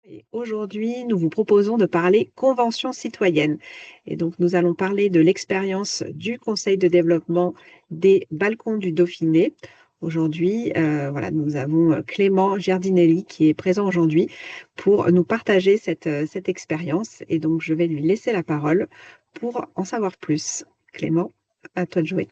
Et aujourd'hui, nous vous proposons de parler convention citoyenne. Et donc, nous allons parler de l'expérience du Conseil de développement des Balcons du Dauphiné. Aujourd'hui, voilà, nous avons Clément Giardinelli qui est présent aujourd'hui pour nous partager cette expérience. Et donc, je vais lui laisser la parole pour en savoir plus. Clément, à toi de jouer.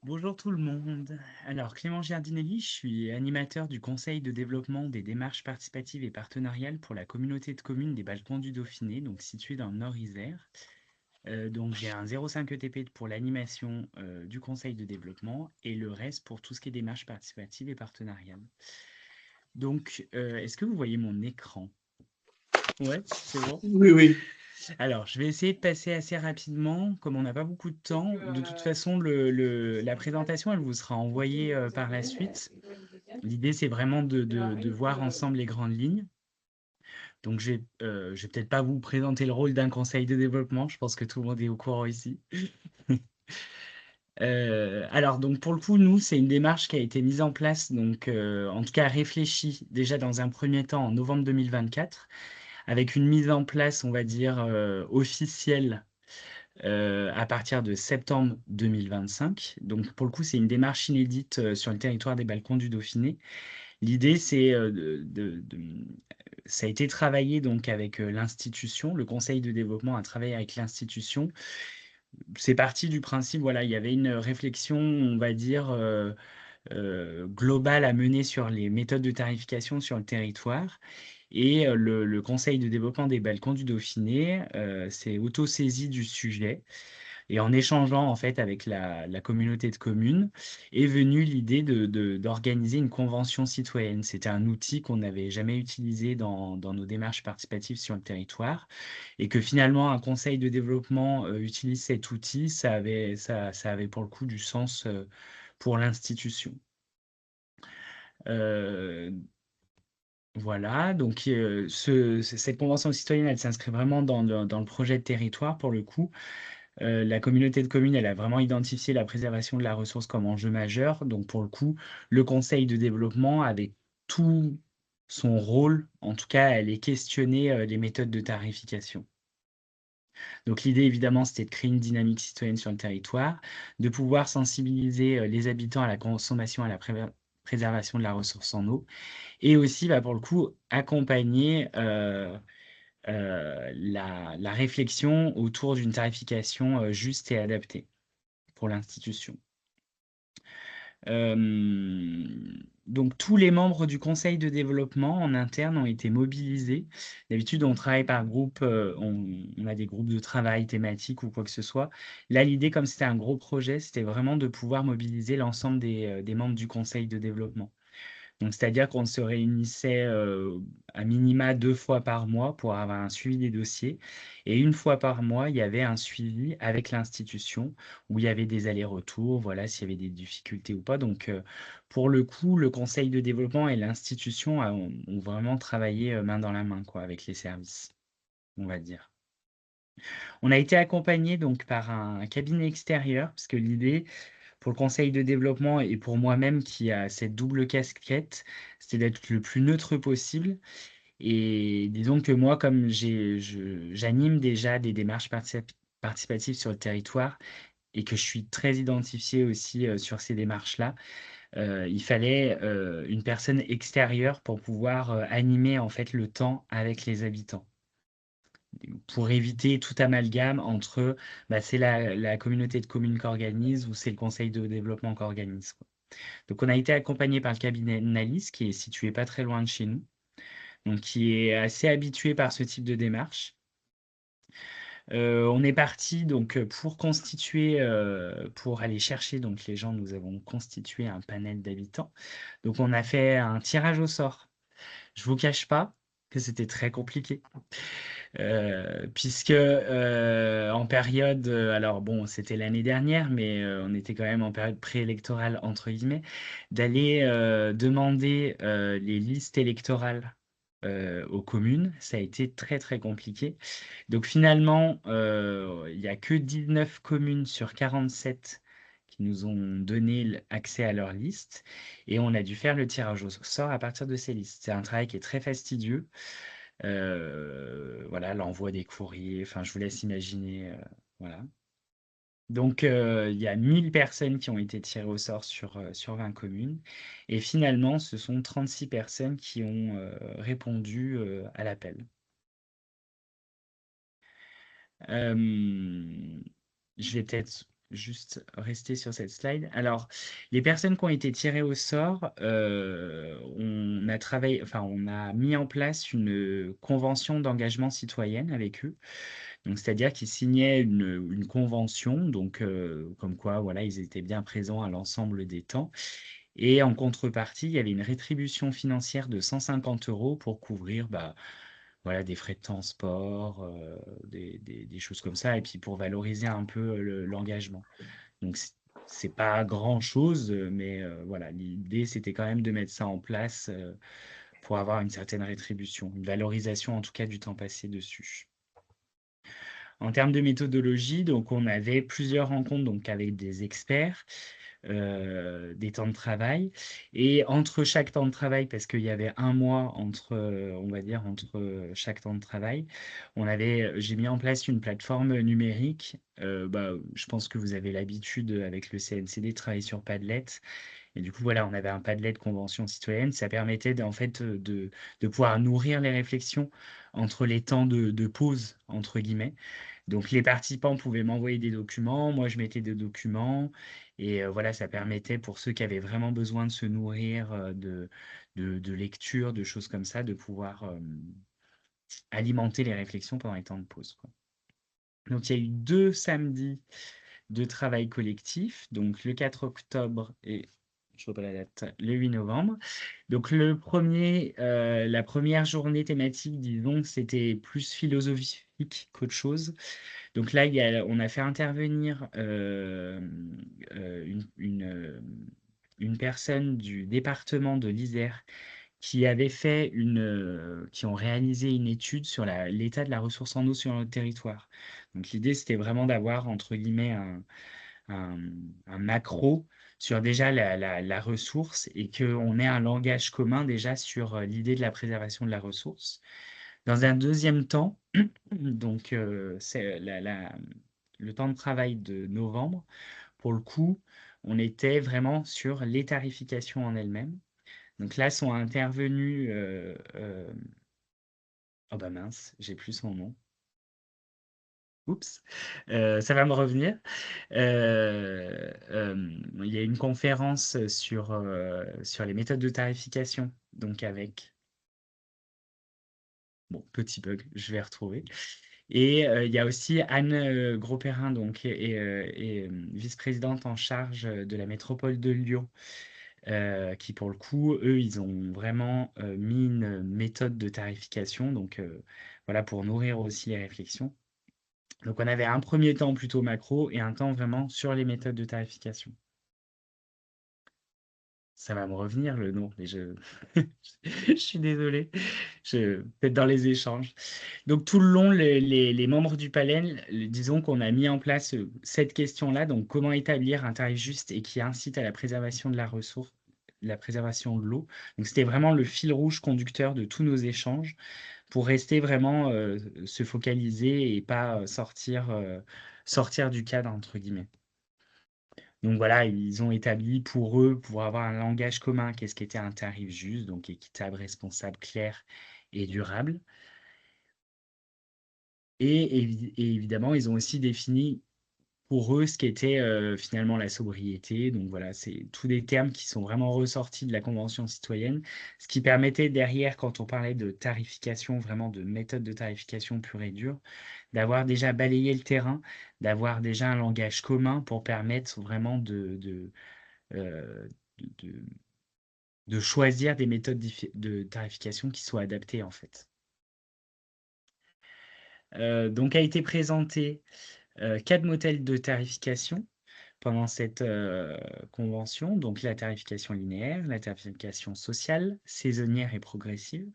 Bonjour tout le monde. Alors, Clément Giardinelli, je suis animateur du Conseil de développement des démarches participatives et partenariales pour la communauté de communes des Balcons du Dauphiné, donc située dans le Nord-Isère. Donc, j'ai un 0,5 ETP pour l'animation du Conseil de développement et le reste pour tout ce qui est démarches participatives et partenariales. Donc, est-ce que vous voyez mon écran? Ouais, c'est bon. Oui, oui. Alors, je vais essayer de passer assez rapidement, comme on n'a pas beaucoup de temps. De toute façon, la présentation, elle vous sera envoyée par la suite. L'idée, c'est vraiment de voir ensemble les grandes lignes. Donc, je vais peut-être pas vous présenter le rôle d'un conseil de développement. Je pense que tout le monde est au courant ici. Alors, donc pour le coup, nous, c'est une démarche qui a été mise en place, donc en tout cas réfléchie déjà dans un premier temps en novembre 2024, avec une mise en place, on va dire, officielle à partir de septembre 2025. Donc, pour le coup, c'est une démarche inédite sur le territoire des Balcons du Dauphiné. L'idée, c'est ça a été travaillé donc avec l'institution. Le Conseil de développement a travaillé avec l'institution. C'est parti du principe, voilà, il y avait une réflexion, on va dire, globale à mener sur les méthodes de tarification sur le territoire. Et le Conseil de développement des Balcons du Dauphiné s'est auto-saisi du sujet. Et en échangeant en fait avec la communauté de communes, est venue l'idée d'organiser une convention citoyenne. C'était un outil qu'on n'avait jamais utilisé dans nos démarches participatives sur le territoire et que finalement un conseil de développement utilise cet outil, ça avait pour le coup du sens pour l'institution. Euh, voilà, donc cette convention citoyenne, elle s'inscrit vraiment dans le projet de territoire pour le coup. La communauté de communes, elle a vraiment identifié la préservation de la ressource comme enjeu majeur. Donc, pour le coup, le conseil de développement, avec tout son rôle, en tout cas, elle est questionner les méthodes de tarification. Donc, l'idée, évidemment, c'était de créer une dynamique citoyenne sur le territoire, de pouvoir sensibiliser les habitants à la consommation, à la préservation de la ressource en eau, et aussi, bah, pour le coup, accompagner la réflexion autour d'une tarification juste et adaptée pour l'institution. Euh, donc tous les membres du conseil de développement en interne ont été mobilisés. D'habitude, on travaille par groupe, on a des groupes de travail thématiques ou quoi que ce soit. Là, l'idée, comme c'était un gros projet, c'était vraiment de pouvoir mobiliser l'ensemble des membres du conseil de développement. Donc, c'est-à-dire qu'on se réunissait à minima 2 fois par mois pour avoir un suivi des dossiers. Et une fois par mois, il y avait un suivi avec l'institution où il y avait des allers-retours, voilà, s'il y avait des difficultés ou pas. Donc, pour le coup, le conseil de développement et l'institution ont vraiment travaillé main dans la main, quoi, avec les services, on va dire. On a été accompagné donc par un cabinet extérieur, parce que l'idée, pour le conseil de développement et pour moi-même qui a cette double casquette, c'était d'être le plus neutre possible. Et disons que moi, comme j'anime déjà des démarches participatives sur le territoire et que je suis très identifié aussi sur ces démarches-là, il fallait une personne extérieure pour pouvoir animer en fait le temps avec les habitants pour éviter tout amalgame entre bah, c'est la communauté de communes qui organise ou c'est le conseil de développement qui organise, quoi. Donc on a été accompagné par le cabinet Nalis qui est situé pas très loin de chez nous, donc qui est assez habitué par ce type de démarche. On est parti donc pour constituer, pour aller chercher donc les gens, nous avons constitué un panel d'habitants. Donc on a fait un tirage au sort. Je vous cache pas que c'était très compliqué. Puisque en période, alors bon, c'était l'année dernière, mais on était quand même en période préélectorale, entre guillemets, d'aller demander les listes électorales aux communes. Ça a été très, très compliqué. Donc finalement, il n'y a que 19 communes sur 47 qui nous ont donné accès à leur liste et on a dû faire le tirage au sort à partir de ces listes. C'est un travail qui est très fastidieux. Voilà, l'envoi des courriers, enfin, je vous laisse imaginer. Voilà. Donc, il y a 1000 personnes qui ont été tirées au sort sur 20 communes. Et finalement, ce sont 36 personnes qui ont répondu à l'appel. Euh, je vais peut-être juste rester sur cette slide. Alors, les personnes qui ont été tirées au sort, on a travaillé, enfin, on a mis en place une convention d'engagement citoyenne avec eux. Donc, c'est-à-dire qu'ils signaient une convention, donc comme quoi, voilà, ils étaient bien présents à l'ensemble des temps. Et en contrepartie, il y avait une rétribution financière de 150 euros pour couvrir voilà, des frais de transport, des choses comme ça, et puis pour valoriser un peu l'engagement. Donc, c'est pas grand-chose, mais voilà, l'idée, c'était quand même de mettre ça en place pour avoir une certaine rétribution, une valorisation en tout cas du temps passé dessus. En termes de méthodologie, donc on avait plusieurs rencontres donc avec des experts, des temps de travail. Et entre chaque temps de travail, parce qu'il y avait un mois entre, on va dire, entre chaque temps de travail, j'ai mis en place une plateforme numérique. Je pense que vous avez l'habitude avec le CNCD de travailler sur Padlet. Et du coup, voilà, on avait un Padlet de convention citoyenne. Ça permettait en fait de pouvoir nourrir les réflexions entre les temps de pause, entre guillemets. Donc, les participants pouvaient m'envoyer des documents, moi je mettais des documents, et voilà, ça permettait pour ceux qui avaient vraiment besoin de se nourrir de lecture, de choses comme ça, de pouvoir alimenter les réflexions pendant les temps de pause, quoi. Donc, il y a eu 2 samedis de travail collectif, donc le 4 octobre et je vois pas la date, le 8 novembre. Donc la première journée thématique, disons, c'était plus philosophique qu'autre chose. Donc là, on a fait intervenir une personne du département de l'Isère qui ont réalisé une étude sur l'état de la ressource en eau sur notre territoire. Donc l'idée, c'était vraiment d'avoir, entre guillemets, un, un macro sur déjà la ressource et qu'on ait un langage commun déjà sur l'idée de la préservation de la ressource. Dans un deuxième temps, donc c'est le temps de travail de novembre, pour le coup, on était vraiment sur les tarifications en elles-mêmes. Donc là sont intervenus, oh bah mince, j'ai plus son nom. Oups, ça va me revenir. Il y a une conférence sur les méthodes de tarification, donc avec, bon, petit bug, je vais retrouver. Et il y a aussi Anne Gros-Perrin, donc, vice-présidente en charge de la métropole de Lyon, qui pour le coup, eux, ils ont vraiment mis une méthode de tarification, donc voilà, pour nourrir aussi les réflexions. Donc on avait un premier temps plutôt macro et un temps vraiment sur les méthodes de tarification. Ça va me revenir le nom, mais je suis désolé, peut-être dans les échanges. Donc tout le long, les membres du panel, disons qu'on a mis en place cette question-là, donc comment établir un tarif juste et qui incite à la préservation de la ressource, la préservation de l'eau. Donc c'était vraiment le fil rouge conducteur de tous nos échanges pour rester vraiment se focaliser et pas sortir du cadre, entre guillemets. Donc voilà, ils ont établi pour eux, pour avoir un langage commun, qu'est-ce qu'était un tarif juste, donc équitable, responsable, clair et durable. Et évidemment, ils ont aussi défini pour eux ce qu'était finalement la sobriété. Donc voilà, c'est tous des termes qui sont vraiment ressortis de la Convention citoyenne, ce qui permettait derrière, quand on parlait de tarification, vraiment de méthode de tarification pure et dure, d'avoir déjà balayé le terrain, d'avoir déjà un langage commun pour permettre vraiment euh, de, de choisir des méthodes de tarification qui soient adaptées en fait. Donc a été présenté 4 modèles de tarification pendant cette convention, donc la tarification linéaire, la tarification sociale, saisonnière et progressive.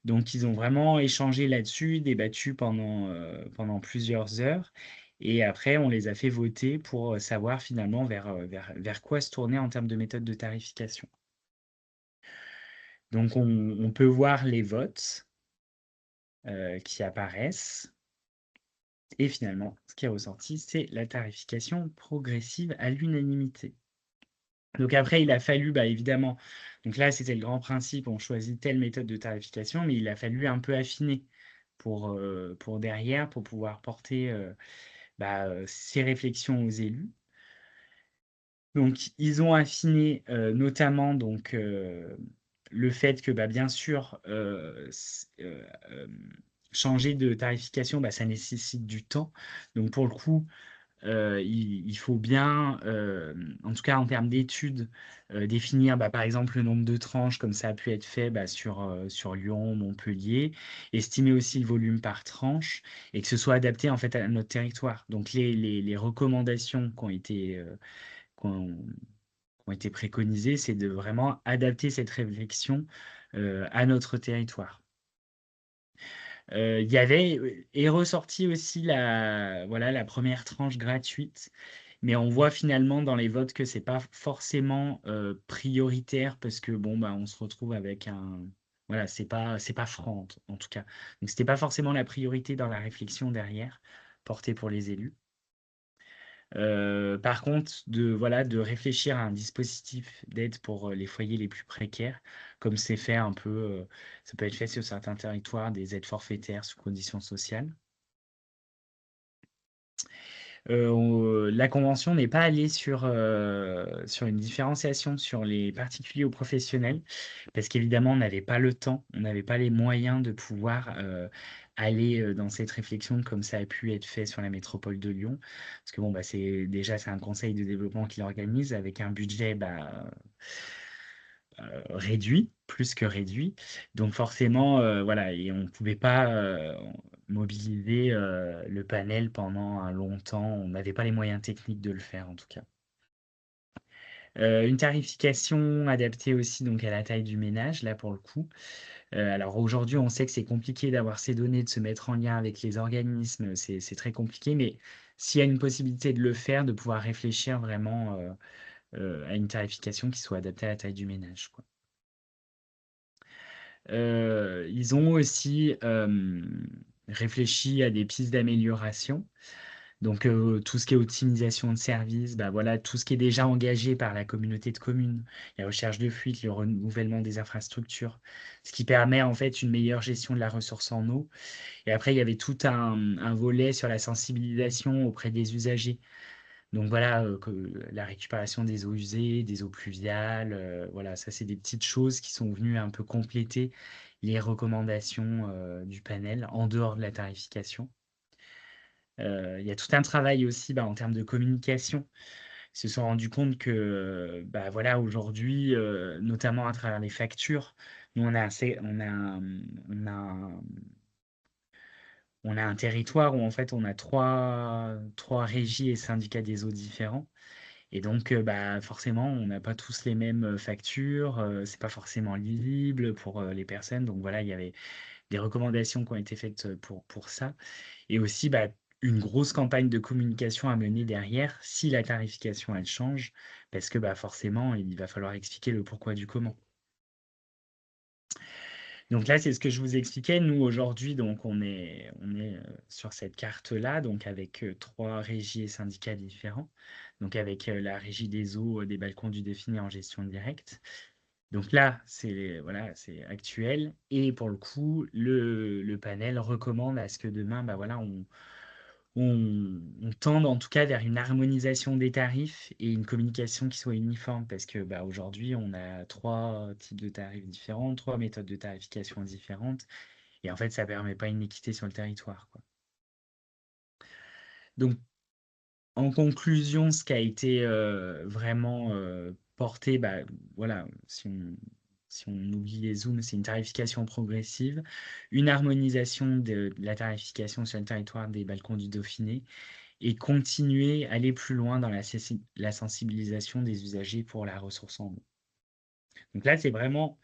Donc ils ont vraiment échangé là-dessus, débattu pendant plusieurs heures. Et après, on les a fait voter pour savoir finalement vers quoi se tourner en termes de méthode de tarification. Donc, on peut voir les votes qui apparaissent. Et finalement, ce qui est ressorti, c'est la tarification progressive à l'unanimité. Donc après, il a fallu, évidemment, donc là, c'était le grand principe, on choisit telle méthode de tarification, mais il a fallu un peu affiner pour derrière, pour pouvoir porter ces réflexions aux élus. Donc, ils ont affiné notamment le fait que, bien sûr, changer de tarification, ça nécessite du temps. Donc, pour le coup, il faut bien, en tout cas en termes d'études, définir par exemple le nombre de tranches, comme ça a pu être fait sur Lyon, Montpellier, estimer aussi le volume par tranche et que ce soit adapté en fait à notre territoire. Donc les recommandations qui ont, qui ont été préconisées, c'est de vraiment adapter cette réflexion à notre territoire. Il y avait est ressorti aussi la première tranche gratuite, mais on voit finalement dans les votes que c'est pas forcément prioritaire parce que on se retrouve avec c'est pas franc en tout cas. Donc c'était pas forcément la priorité dans la réflexion derrière portée pour les élus. Par contre, de réfléchir à un dispositif d'aide pour les foyers les plus précaires, comme c'est fait un peu, ça peut être fait sur certains territoires, des aides forfaitaires sous conditions sociales. La convention n'est pas allée sur une différenciation sur les particuliers ou professionnels, parce qu'évidemment, on n'avait pas le temps, on n'avait pas les moyens de pouvoir aller dans cette réflexion comme ça a pu être fait sur la métropole de Lyon. Parce que c'est un conseil de développement qui l'organise avec un budget réduit, plus que réduit. Donc forcément, et on ne pouvait pas mobiliser le panel pendant un long temps. On n'avait pas les moyens techniques de le faire, en tout cas. Une tarification adaptée aussi donc à la taille du ménage, là pour le coup. Alors aujourd'hui, on sait que c'est compliqué d'avoir ces données, de se mettre en lien avec les organismes, c'est très compliqué, mais s'il y a une possibilité de le faire, de pouvoir réfléchir vraiment à une tarification qui soit adaptée à la taille du ménage, quoi. Ils ont aussi réfléchi à des pistes d'amélioration. Donc, tout ce qui est optimisation de services, tout ce qui est déjà engagé par la communauté de communes, la recherche de fuites, le renouvellement des infrastructures, ce qui permet en fait une meilleure gestion de la ressource en eau. Et après, il y avait tout un volet sur la sensibilisation auprès des usagers. Donc voilà, la récupération des eaux usées, des eaux pluviales, ça c'est des petites choses qui sont venues un peu compléter les recommandations du panel en dehors de la tarification. Il y a tout un travail aussi en termes de communication. Ils se sont rendus compte que aujourd'hui, notamment à travers les factures, nous on a un territoire où en fait on a trois régies et syndicats des eaux différents. Et donc, forcément, on n'a pas tous les mêmes factures, c'est pas forcément lisible pour les personnes. Donc voilà, il y avait des recommandations qui ont été faites pour ça. Et aussi, une grosse campagne de communication à mener derrière si la tarification elle change, parce que forcément, il va falloir expliquer le pourquoi du comment. Donc là, c'est ce que je vous expliquais. Nous, aujourd'hui, donc on est sur cette carte-là, donc avec trois régies et syndicats différents. Donc avec la régie des eaux des balcons du Dauphiné en gestion directe. Donc là, c'est actuel. Et pour le coup, le panel recommande à ce que demain, on tende en tout cas vers une harmonisation des tarifs et une communication qui soit uniforme parce que aujourd'hui, on a trois types de tarifs différents, trois méthodes de tarification différentes et en fait, ça ne permet pas une équité sur le territoire, quoi. Donc, en conclusion, ce qui a été vraiment porté, voilà, si on oublie les zooms, c'est une tarification progressive, une harmonisation de la tarification sur le territoire des balcons du Dauphiné et continuer, aller plus loin dans la sensibilisation des usagers pour la ressource en eau. Donc là, c'est vraiment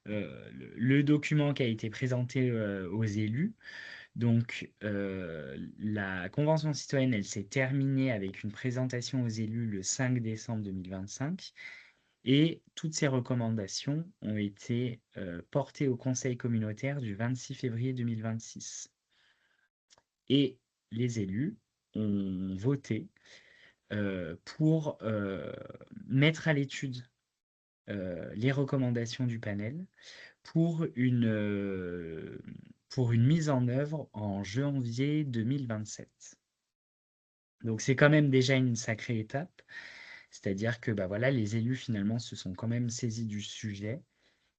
le document qui a été présenté aux élus. Donc, la convention citoyenne, elle s'est terminée avec une présentation aux élus le 5 décembre 2025 et toutes ces recommandations ont été portées au Conseil communautaire du 26 février 2026. Et les élus ont voté pour mettre à l'étude les recommandations du panel pour une mise en œuvre en janvier 2027. Donc c'est quand même déjà une sacrée étape, c'est-à-dire que bah, voilà, les élus finalement se sont quand même saisis du sujet.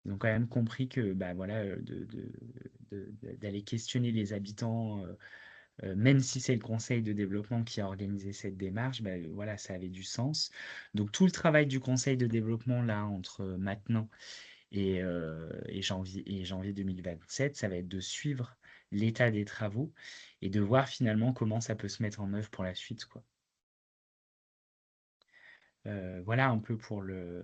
Ils ont quand même compris que bah, voilà, d'aller questionner les habitants, même si c'est le conseil de développement qui a organisé cette démarche, bah, voilà, ça avait du sens. Donc tout le travail du conseil de développement là entre maintenant et janvier 2027, ça va être de suivre l'état des travaux et de voir finalement comment ça peut se mettre en œuvre pour la suite, quoi. Voilà un peu pour le.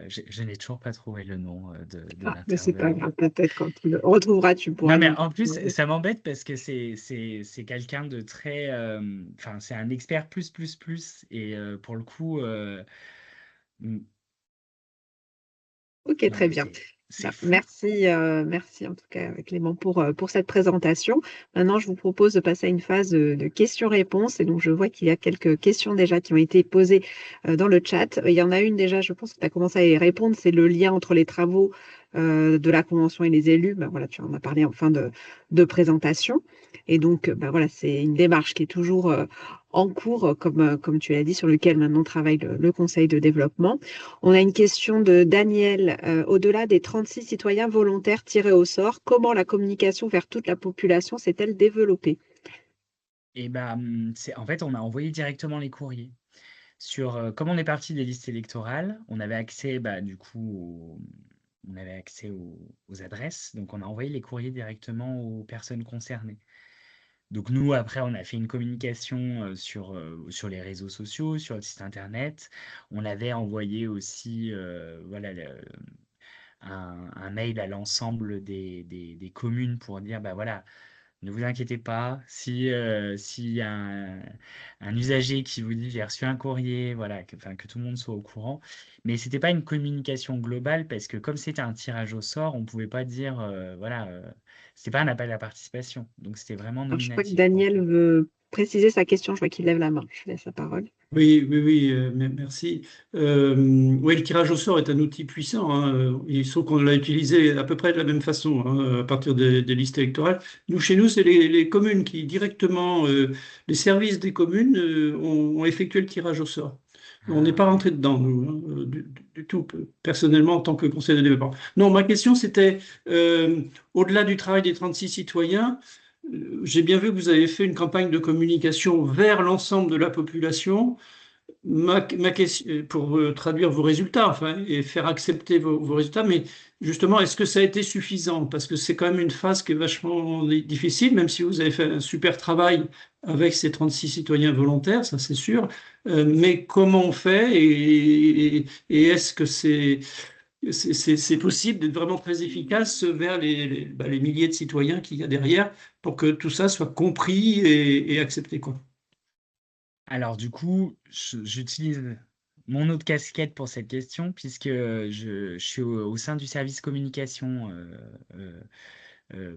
Je n'ai toujours pas trouvé le nom de Ah, mais c'est pas l'intervenant. grave, peut-être quand tu le retrouveras, tu Non, pourras mais nous en plus, demander. ça m'embête parce que c'est quelqu'un de très. Enfin, c'est un expert plus, plus, plus. Et pour le coup, mm, Ok, non, très mais bien. c'est Bah, fou. merci, merci en tout cas Clément pour cette présentation. Maintenant, je vous propose de passer à une phase de questions-réponses. Et donc, je vois qu'il y a quelques questions déjà qui ont été posées dans le chat. Il y en a une déjà, je pense que tu as commencé à y répondre, c'est le lien entre les travaux de la Convention et les élus. Ben, voilà, tu en as parlé en fin de présentation. Et donc, ben, voilà, c'est une démarche qui est toujours en cours, comme tu l'as dit, sur lequel maintenant travaille le Conseil de développement. On a une question de Daniel. Au-delà des 36 citoyens volontaires tirés au sort, comment la communication vers toute la population s'est-elle développée? Et bah, en fait, on a envoyé directement les courriers. Comme on est parti des listes électorales, on avait accès, bah, du coup, on avait accès aux adresses. Donc, on a envoyé les courriers directement aux personnes concernées. Donc nous, après, on a fait une communication sur les réseaux sociaux, sur le site internet. On avait envoyé aussi voilà, un mail à l'ensemble des communes pour dire, bah voilà, ne vous inquiétez pas, s'il y a un usager qui vous dit j'ai reçu un courrier, voilà, enfin, que tout le monde soit au courant. Mais c'était pas une communication globale parce que comme c'était un tirage au sort, on pouvait pas dire, voilà, c'était pas un appel à participation. Donc c'était vraiment Alors, je crois que nominatif pour le Daniel coup. veut préciser sa question. Je vois qu'il lève la main. Je laisse la parole. Oui, oui, oui, merci. Oui, le tirage au sort est un outil puissant, hein. Il se trouve qu'on l'a utilisé à peu près de la même façon, hein, à partir des listes électorales. Nous, chez nous, c'est les communes qui directement, les services des communes ont effectué le tirage au sort. On n'est Ah, pas ouais. rentré dedans, nous, hein, du tout, personnellement, en tant que conseil de développement. Non, ma question, c'était, au-delà du travail des 36 citoyens, j'ai bien vu que vous avez fait une campagne de communication vers l'ensemble de la population. Ma question, pour traduire vos résultats, enfin, et faire accepter vos résultats, mais justement, est-ce que ça a été suffisant? Parce que c'est quand même une phase qui est vachement difficile, même si vous avez fait un super travail avec ces 36 citoyens volontaires, ça c'est sûr. Mais comment on fait et est-ce que c'est possible d'être vraiment très efficace vers les milliers de citoyens qu'il y a derrière pour que tout ça soit compris et accepté, quoi. Alors du coup, j'utilise mon autre casquette pour cette question puisque je suis au sein du service communication euh, euh,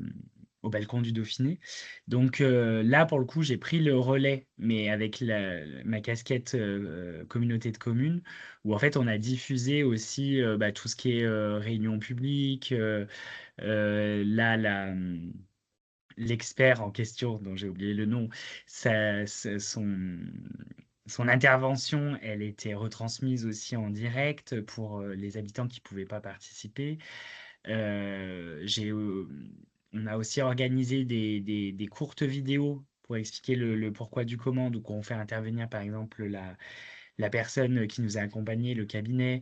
au balcon du Dauphiné. Donc là, pour le coup, j'ai pris le relais, mais avec ma casquette communauté de communes, où en fait on a diffusé aussi bah, tout ce qui est réunion publique, là, l'expert en question, dont j'ai oublié le nom, son intervention, elle était retransmise aussi en direct pour les habitants qui ne pouvaient pas participer. On a aussi organisé des courtes vidéos pour expliquer le pourquoi du comment. Donc, on fait intervenir, par exemple, la personne qui nous a accompagnés, le cabinet.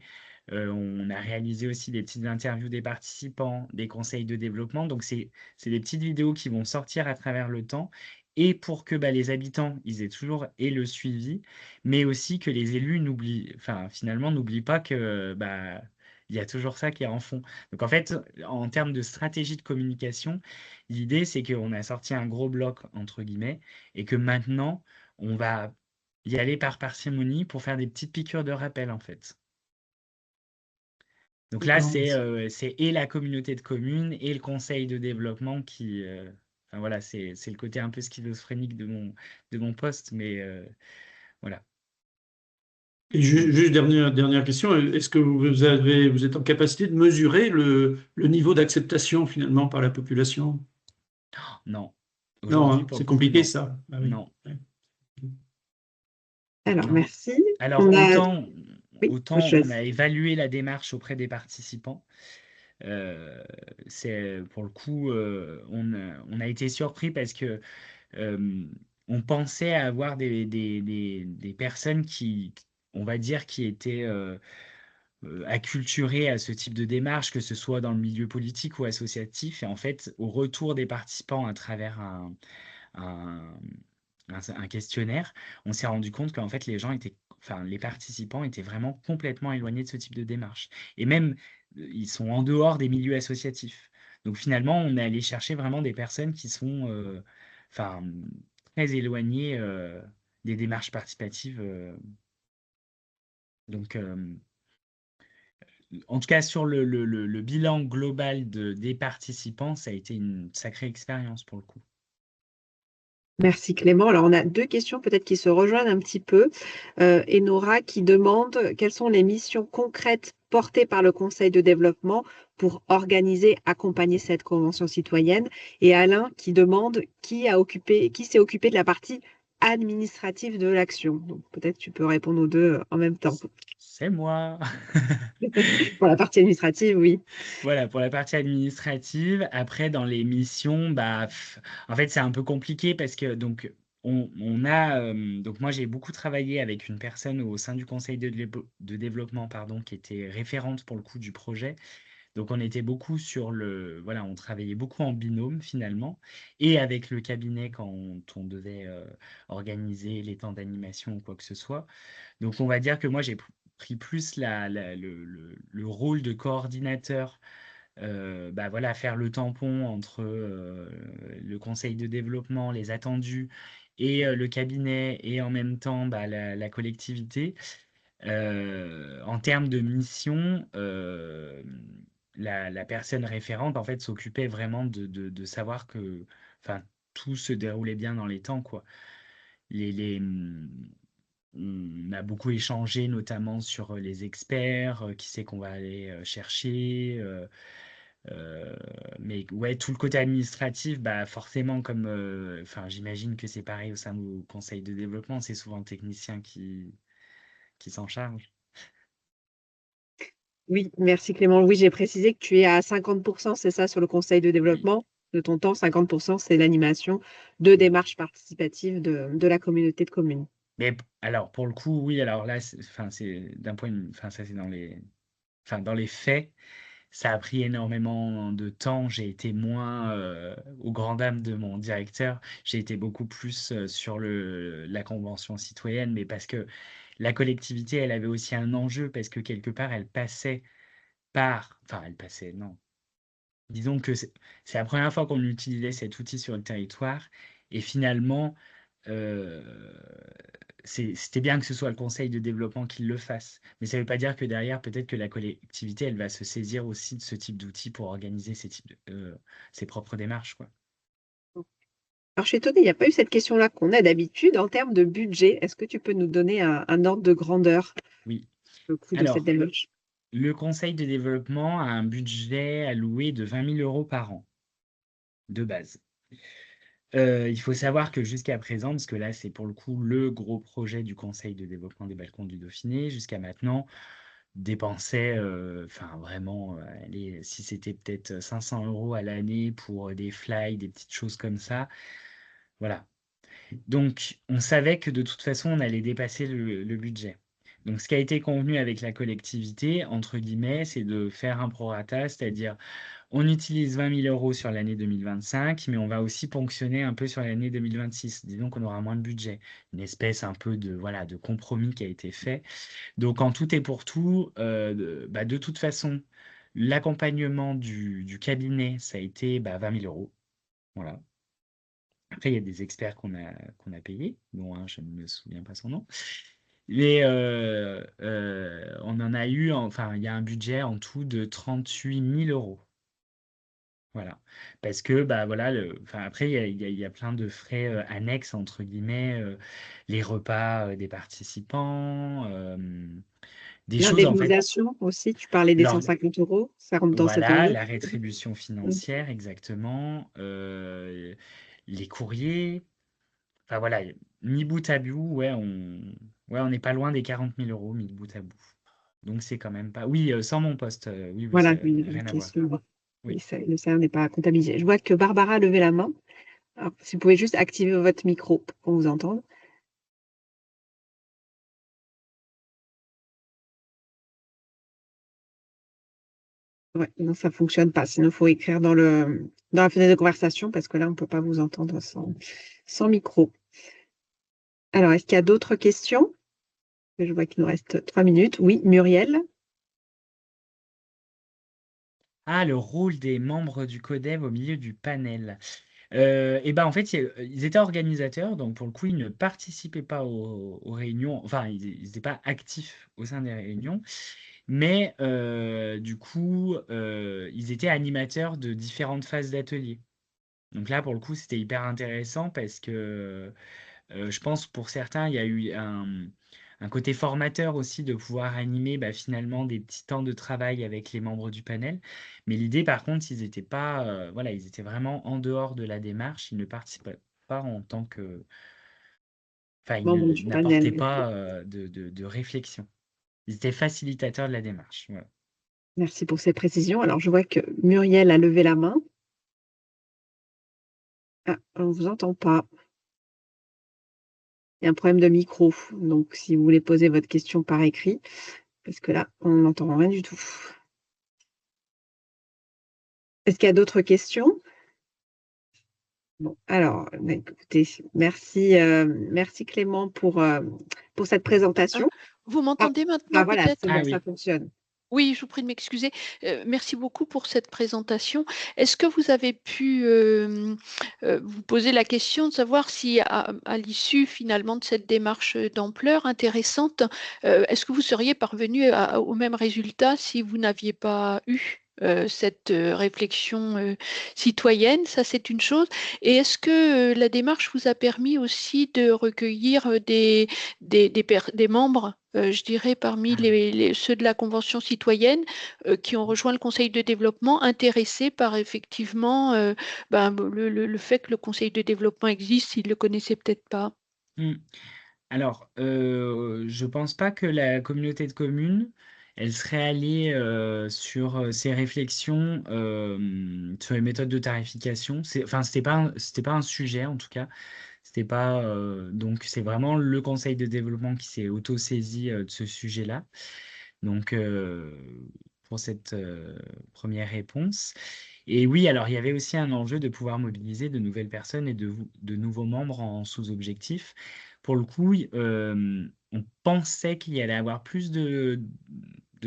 On a réalisé aussi des petites interviews des participants, des conseils de développement. Donc, c'est des petites vidéos qui vont sortir à travers le temps. Et pour que bah, les habitants, ils aient toujours et le suivi, mais aussi que les élus n'oublient, enfin, finalement, n'oublient pas que bah, il y a toujours ça qui est en fond. Donc en fait, en termes de stratégie de communication, l'idée c'est qu'on a sorti un gros bloc, entre guillemets, et que maintenant, on va y aller par parcimonie pour faire des petites piqûres de rappel, en fait. Donc là, D'accord, merci. c'est et la communauté de communes et le conseil de développement qui... enfin voilà, c'est le côté un peu schizophrénique de mon poste, mais voilà. Et Donc, juste dernière question, est-ce que vous êtes en capacité de mesurer le niveau d'acceptation finalement par la population? non. Non, Aujourd'hui, hein, pour le c'est coup, compliqué non. ça. Ah oui. Non. Ouais. Alors, Non. merci. Alors, On a... autant, Oui, autre autant on chose. a évalué la démarche auprès des participants, c'est pour le coup, on a été surpris parce que euh, on pensait avoir des personnes qui, on va dire, qui étaient acculturées à ce type de démarche, que ce soit dans le milieu politique ou associatif. Et en fait, au retour des participants à travers un, un questionnaire, on s'est rendu compte qu'en fait, les gens étaient, enfin, les participants étaient vraiment complètement éloignés de ce type de démarche. Et même, ils sont en dehors des milieux associatifs. Donc finalement, on est allé chercher vraiment des personnes qui sont, enfin, très éloignées des démarches participatives. Donc, en tout cas, sur le bilan global des participants, ça a été une sacrée expérience pour le coup. Merci Clément. Alors, on a deux questions peut-être qui se rejoignent un petit peu. Enora qui demande quelles sont les missions concrètes portées par le Conseil de développement pour organiser, accompagner cette convention citoyenne. Et Alain qui demande qui s'est occupé de la partie administrative de l'action. Donc, peut-être tu peux répondre aux deux en même temps. C'est moi. Pour la partie administrative, oui. Voilà, pour la partie administrative. Après, dans les missions, bah, en fait, c'est un peu compliqué parce que donc on a donc moi j'ai beaucoup travaillé avec une personne au sein du conseil de développement pardon qui était référente pour le coup du projet. Donc on était beaucoup sur le voilà, on travaillait beaucoup en binôme finalement et avec le cabinet quand on devait organiser les temps d'animation ou quoi que ce soit. Donc, on va dire que moi, j'ai pris plus le rôle de coordinateur, bah voilà, faire le tampon entre le conseil de développement, les attendus, et le cabinet, et en même temps bah, la collectivité. En termes de mission, la personne référente, en fait, s'occupait vraiment de savoir que enfin, tout se déroulait bien dans les temps, quoi. On a beaucoup échangé, notamment sur les experts, qui c'est qu'on va aller chercher. Euh, mais ouais, tout le côté administratif, bah forcément, comme, enfin, j'imagine que c'est pareil au sein du conseil de développement, c'est souvent le technicien qui s'en charge. Oui, merci Clément. Oui, j'ai précisé que tu es à 50%, c'est ça, sur le conseil de Oui, développement de ton temps. 50%, c'est l'animation de oui. démarches participatives de la communauté de communes. Mais alors, pour le coup, oui, alors là, enfin, c'est d'un point de enfin, ça, c'est enfin, dans les faits. Ça a pris énormément de temps. J'ai été moins aux grandes dames de mon directeur. J'ai été beaucoup plus sur la convention citoyenne, mais parce que la collectivité, elle avait aussi un enjeu, parce que quelque part, elle passait enfin, elle passait, non. Disons que c'est la première fois qu'on utilisait cet outil sur le territoire, et finalement, euh, c'était bien que ce soit le conseil de développement qui le fasse, mais ça ne veut pas dire que derrière, peut-être que la collectivité, elle va se saisir aussi de ce type d'outils pour organiser ses propres démarches, quoi. Alors, je suis étonnée, il n'y a pas eu cette question-là qu'on a d'habitude en termes de budget. Est-ce que tu peux nous donner un ordre de grandeur, Oui. le coût de cette Alors, démarche? le conseil de développement a un budget alloué de 20 000 euros par an, de base. Il faut savoir que jusqu'à présent, parce que là, c'est pour le coup le gros projet du conseil de développement des Balkans du Dauphiné, jusqu'à maintenant, dépensait, enfin vraiment, allez, si c'était peut-être 500 euros à l'année pour des fly, des petites choses comme ça. Voilà. Donc, on savait que de toute façon, on allait dépasser le budget. Donc, ce qui a été convenu avec la collectivité, entre guillemets, c'est de faire un prorata, c'est-à-dire on utilise 20 000 euros sur l'année 2025, mais on va aussi ponctionner un peu sur l'année 2026. Disons qu'on aura moins de budget. Une espèce un peu de, voilà, de compromis qui a été fait. Donc, en tout et pour tout, de toute façon, l'accompagnement du cabinet, ça a été 20 000 euros. Voilà. Après, il y a des experts qu'on a payés, dont un, je ne me souviens pas son nom. Mais on en a eu, enfin, il y a un budget en tout de 38 000 euros. Voilà. Parce que, voilà, enfin, après, il y a plein de frais annexes, entre guillemets, les repas des participants, des choses, en fait. L'indemnisation aussi, tu parlais des Alors, 150 euros, ça rentre dans cette voilà, enveloppe. la rétribution financière, exactement, les courriers, enfin voilà, mis bout à bout, ouais, on n'est pas loin des 40 000 euros mis bout à bout. Donc c'est quand même pas. Oui, sans mon poste, oui, oui, ça Voilà, n'a une rien à voir. question. Oui. Le salaire n'est pas comptabilisé. Je vois que Barbara a levé la main. Alors, si vous pouvez juste activer votre micro pour qu'on vous entende. Ouais, non, ça fonctionne pas. Sinon, il faut écrire dans la fenêtre de conversation parce que là, on ne peut pas vous entendre sans micro. Alors, est-ce qu'il y a d'autres questions? Je vois qu'il nous reste 3 minutes. Oui, Muriel. Ah, le rôle des membres du CODEV au milieu du panel. Et ben en fait, ils étaient organisateurs, donc pour le coup, ils ne participaient pas aux réunions, enfin, ils n'étaient pas actifs au sein des réunions, mais du coup, ils étaient animateurs de différentes phases d'atelier. Donc là, pour le coup, c'était hyper intéressant parce que je pense pour certains, il y a eu un côté formateur aussi de pouvoir animer finalement des petits temps de travail avec les membres du panel. Mais l'idée, par contre, ils étaient pas, voilà, ils étaient vraiment en dehors de la démarche. Ils ne participaient pas en tant que, enfin, Membre ils du panel. n'apportaient pas de réflexion. Ils étaient facilitateurs de la démarche. Voilà. Merci pour ces précisions. Alors, je vois que Muriel a levé la main. Ah, on ne vous entend pas. Il y a un problème de micro. Donc, si vous voulez poser votre question par écrit, parce que là, on n'entend rien du tout. Est-ce qu'il y a d'autres questions? Bon, alors, écoutez, merci Clément pour cette Ah, présentation. vous m'entendez maintenant Voilà, peut-être? c'est Ah bon, ça oui. fonctionne. Oui, je vous prie de m'excuser. Merci beaucoup pour cette présentation. Est-ce que vous avez pu vous poser la question de savoir si à l'issue finalement de cette démarche d'ampleur intéressante, est-ce que vous seriez parvenu au même résultat si vous n'aviez pas eu cette réflexion citoyenne? Ça, c'est une chose. Et est-ce que la démarche vous a permis aussi de recueillir des membres, je dirais, parmi ceux de la Convention citoyenne qui ont rejoint le Conseil de développement, intéressés par effectivement le fait que le Conseil de développement existe, s'ils ne le connaissaient peut-être pas. Hmm. Alors, je pense pas que la communauté de communes, elle serait allée sur ces réflexions sur les méthodes de tarification. Enfin, c'était pas un sujet en tout cas. C'était pas donc c'est vraiment le conseil de développement qui s'est auto-saisi de ce sujet-là. Donc pour cette première réponse. Et oui, alors il y avait aussi un enjeu de pouvoir mobiliser de nouvelles personnes et de nouveaux membres en sous-objectif. Pour le coup, on pensait qu'il y allait avoir plus de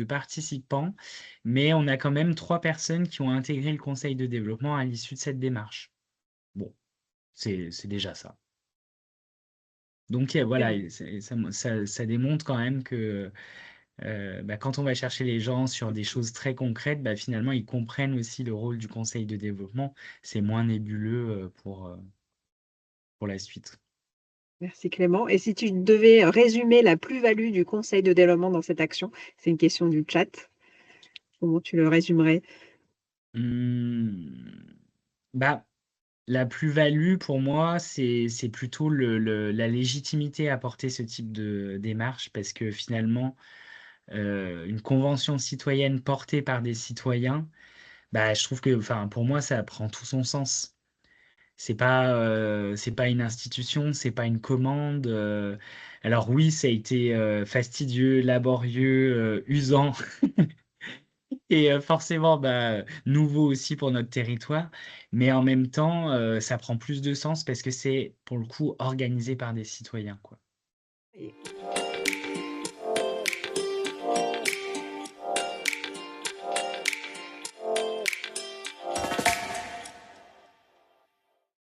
participants, mais on a quand même 3 personnes qui ont intégré le conseil de développement à l'issue de cette démarche. Bon, c'est déjà ça. Donc voilà, et ça démontre quand même que quand on va chercher les gens sur des choses très concrètes, finalement, ils comprennent aussi le rôle du conseil de développement. C'est moins nébuleux pour la suite. Merci Clément. Et si tu devais résumer la plus-value du conseil de développement dans cette action, c'est une question du chat, comment tu le résumerais? Hum, bah, la plus-value pour moi, c'est plutôt la légitimité à porter ce type de démarche parce que finalement, une convention citoyenne portée par des citoyens, je trouve que, enfin, pour moi, ça prend tout son sens. C'est pas une institution, c'est pas une commande. Alors oui, ça a été fastidieux, laborieux, usant et forcément nouveau aussi pour notre territoire. Mais en même temps, ça prend plus de sens parce que c'est pour le coup organisé par des citoyens, quoi. Et